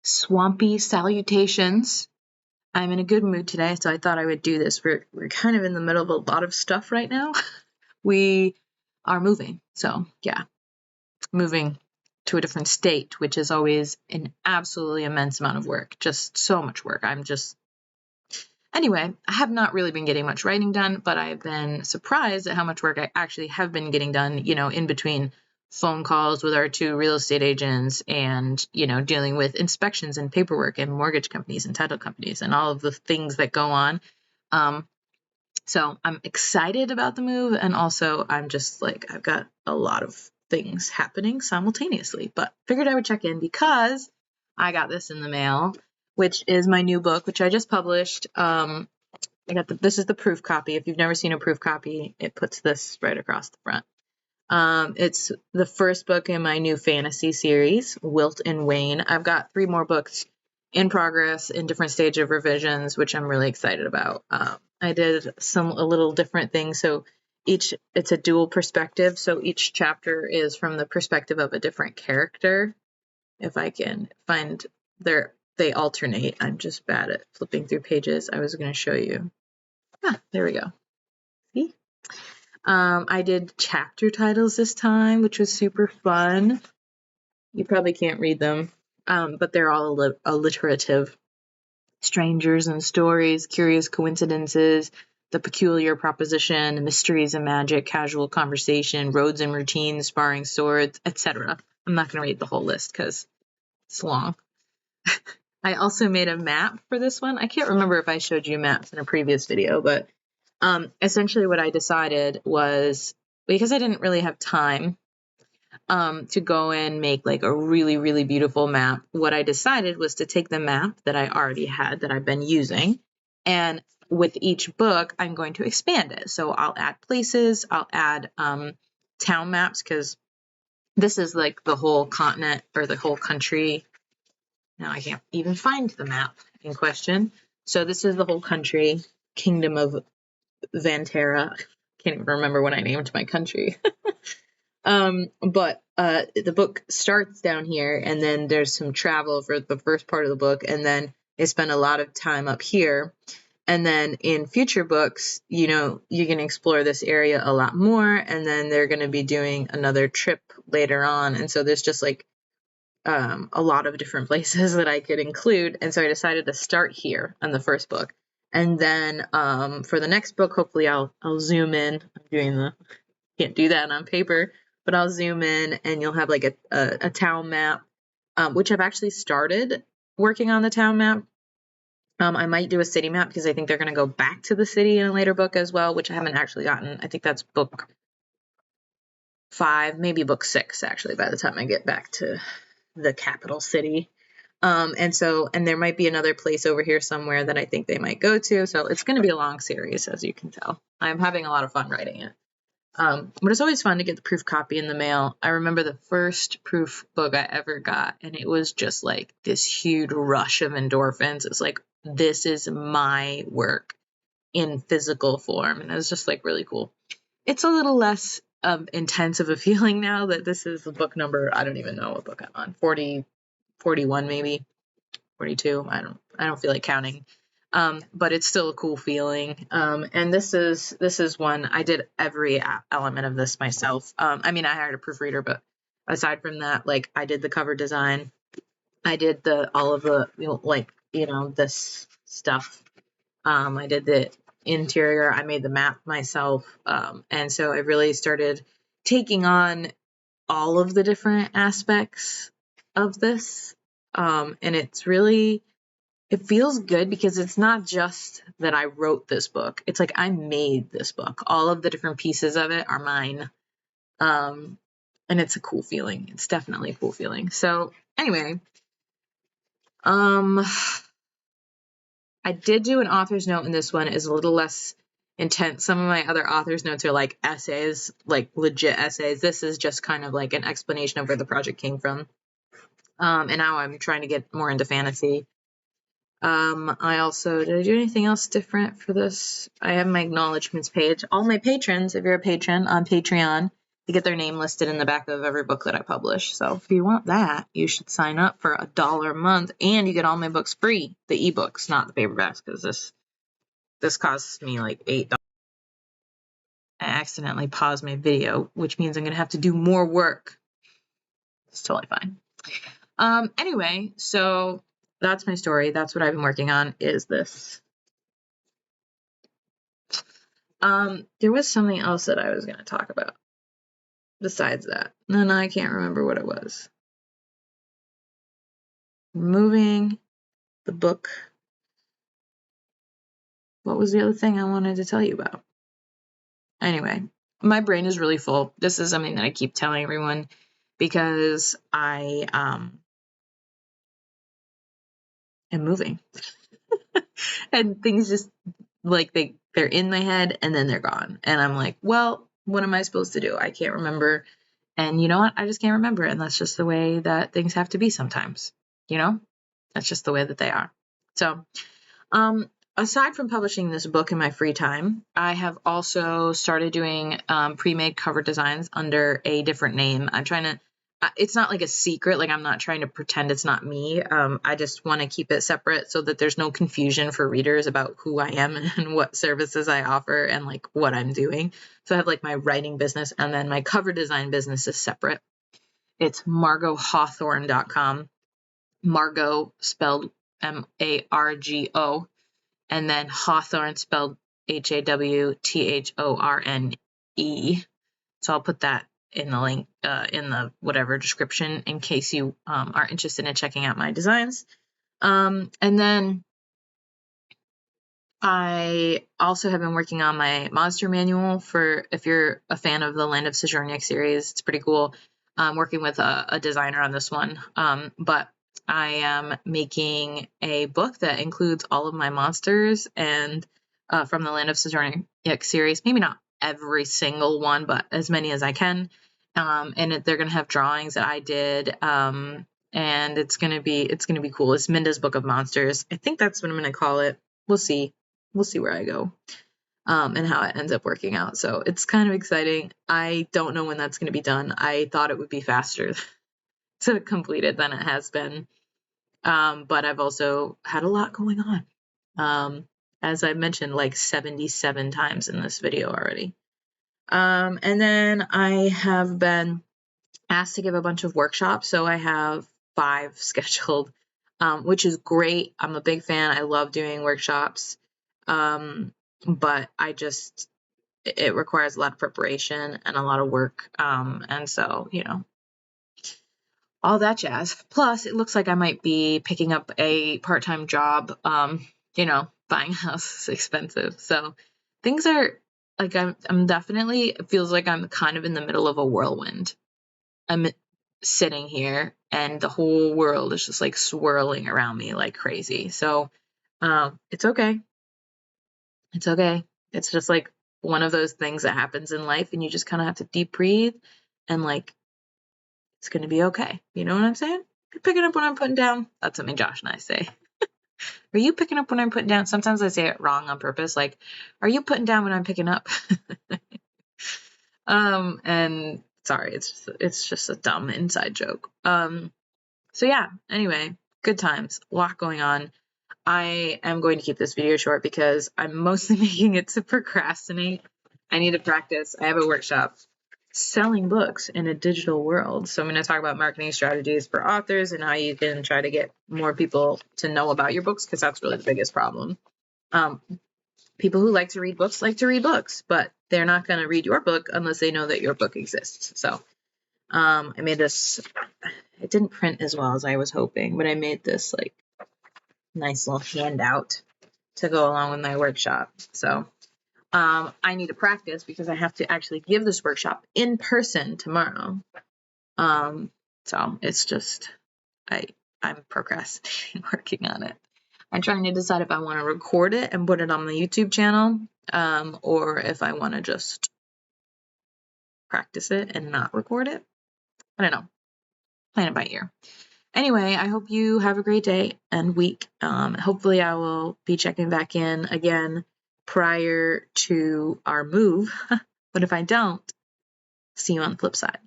Swampy salutations. I'm in a good mood today, so I thought I would do this. We're kind of in the middle of a lot of stuff right now. We are moving, so yeah, moving to a different state, which is always an absolutely immense amount of work. Just so much work. Anyway, I have not really been getting much writing done, but I've been surprised at how much work I actually have been getting done, in between phone calls with our two real estate agents and, dealing with inspections and paperwork and mortgage companies and title companies and all of the things that go on. So I'm excited about the move. And also I'm just like, I've got a lot of things happening simultaneously, but figured I would check in because I got this in the mail, which is my new book, which I just published. This is the proof copy. If you've never seen a proof copy, it puts this right across the front. It's the first book in my new fantasy series, Wilt and Wane. I've got 3 more books in progress in different stage of revisions, which I'm really excited about. I did a little different things. So it's a dual perspective. So each chapter is from the perspective of a different character. If I can find they alternate. I'm just bad at flipping through pages. I was going to show you. There we go. See? I did chapter titles this time, which was super fun. You probably can't read them, but they're all alliterative. Strangers and stories, curious coincidences, the peculiar proposition, mysteries and magic, casual conversation, roads and routines, sparring swords, etc. I'm not going to read the whole list because it's long. I also made a map for this one. I can't remember if I showed you maps in a previous video, but essentially what I decided was, because I didn't really have time to go and make like a really, really beautiful map, what I decided was to take the map that I already had that I've been using, and with each book, I'm going to expand it. So I'll add places, I'll add town maps, because this is like the whole continent or the whole country. Now I can't even find the map in question. So this is the whole country, Kingdom of Vantera. Can't even remember what I named my country. But the book starts down here, and then there's some travel for the first part of the book, and then they spend a lot of time up here. And then in future books, you can explore this area a lot more, and then they're going to be doing another trip later on. And so there's just like a lot of different places that I could include. And so I decided to start here on the first book. And then for the next book, hopefully I'll zoom in. Can't do that on paper, but I'll zoom in and you'll have like a town map, which I've actually started working on the town map. I might do a city map because I think they're going to go back to the city in a later book as well, which I haven't actually gotten. I think that's book 5, maybe book 6, actually, by the time I get back to the capital city. And there might be another place over here somewhere that I think they might go to. So it's going to be a long series, as you can tell. I'm having a lot of fun writing it. But it's always fun to get the proof copy in the mail. I remember the first proof book I ever got, and it was just like this huge rush of endorphins. It's like, this is my work in physical form. And it was just like really cool. It's a little less intense of a feeling now that this is the book number. I don't even know what book I'm on. 40, 41 maybe, 42. I don't feel like counting. But it's still a cool feeling. And this is one, I did every element of this myself. I hired a proofreader, but aside from that, like I did the cover design. I did all of the, this stuff. I did the interior. I made the map myself. And so I really started taking on all of the different aspects of this. And it feels good because it's not just that I wrote this book. It's like I made this book. All of the different pieces of it are mine. And it's a cool feeling. It's definitely a cool feeling. So anyway, I did do an author's note in this one. Is a little less intense. Some of my other author's notes are like essays, like legit essays. This is just kind of like an explanation of where the project came from. And now I'm trying to get more into fantasy. Did I do anything else different for this? I have my acknowledgements page. All my patrons, if you're a patron on Patreon, to get their name listed in the back of every book that I publish. So if you want that, you should sign up for $1 a month, and you get all my books free, the ebooks, not the paperbacks, because this costs me like $8. I accidentally paused my video, which means I'm going to have to do more work. It's totally fine. Anyway, so that's my story. That's what I've been working on, is this. There was something else that I was going to talk about besides that. And I can't remember what it was. Removing the book. What was the other thing I wanted to tell you about? Anyway, my brain is really full. This is something that I keep telling everyone because I am moving. And things just like they're in my head and then they're gone. And I'm like, well, what am I supposed to do? I can't remember. And you know what? I just can't remember. And that's just the way that things have to be sometimes. You know, that's just the way that they are. So, aside from publishing this book in my free time, I have also started doing pre-made cover designs under a different name. I'm trying to, it's not like a secret, like I'm not trying to pretend it's not me. I just want to keep it separate so that there's no confusion for readers about who I am and what services I offer and like what I'm doing. So I have like my writing business, and then my cover design business is separate. It's margothawthorne.com. Margo spelled Margo, and then Hawthorne spelled Hawthorne. So I'll put that in the link in the whatever description in case you are interested in checking out my designs. And then I also have been working on my monster manual for, if you're a fan of the Land of Sojournic series, it's pretty cool. I'm working with a designer on this one. But I am making a book that includes all of my monsters and from the Land of Sojournic series. Maybe not every single one, but as many as I can. And they're going to have drawings that I did. And it's going to be cool. It's Minda's Book of Monsters. I think that's what I'm going to call it. We'll see where I go and how it ends up working out. So it's kind of exciting. I don't know when that's going to be done. I thought it would be faster to complete it than it has been. But I've also had a lot going on. As I mentioned, like 77 times in this video already. And then I have been asked to give a bunch of workshops. So I have 5 scheduled, which is great. I'm a big fan. I love doing workshops. But it requires a lot of preparation and a lot of work. And so, all that jazz. Plus, it looks like I might be picking up a part-time job. Buying a house is expensive. So things are like, I'm definitely, it feels like I'm kind of in the middle of a whirlwind. I'm sitting here and the whole world is just like swirling around me like crazy. So, it's okay. It's okay. It's just like one of those things that happens in life, and you just kind of have to deep breathe and like, it's going to be okay. You know what I'm saying? You're picking up what I'm putting down. That's something Josh and I say. Are you picking up what I'm putting down? Sometimes I say it wrong on purpose. Like, are you putting down what I'm picking up? And sorry, it's just a dumb inside joke. So yeah, anyway, good times, a lot going on. I am going to keep this video short because I'm mostly making it to procrastinate. I need to practice. I have a workshop selling books in a digital world. So I'm going to talk about marketing strategies for authors and how you can try to get more people to know about your books, because that's really the biggest problem. People who like to read books, but they're not going to read your book unless they know that your book exists. So I made this. It didn't print as well as I was hoping, but I made this like nice little handout to go along with my workshop. So I need to practice because I have to actually give this workshop in person tomorrow. So it's just, I'm procrastinating working on it. I'm trying to decide if I want to record it and put it on the YouTube channel, or if I want to just practice it and not record it. I don't know. Plan it by ear. Anyway, I hope you have a great day and week. Hopefully I will be checking back in again prior to our move. But if I don't, See you on the flip side.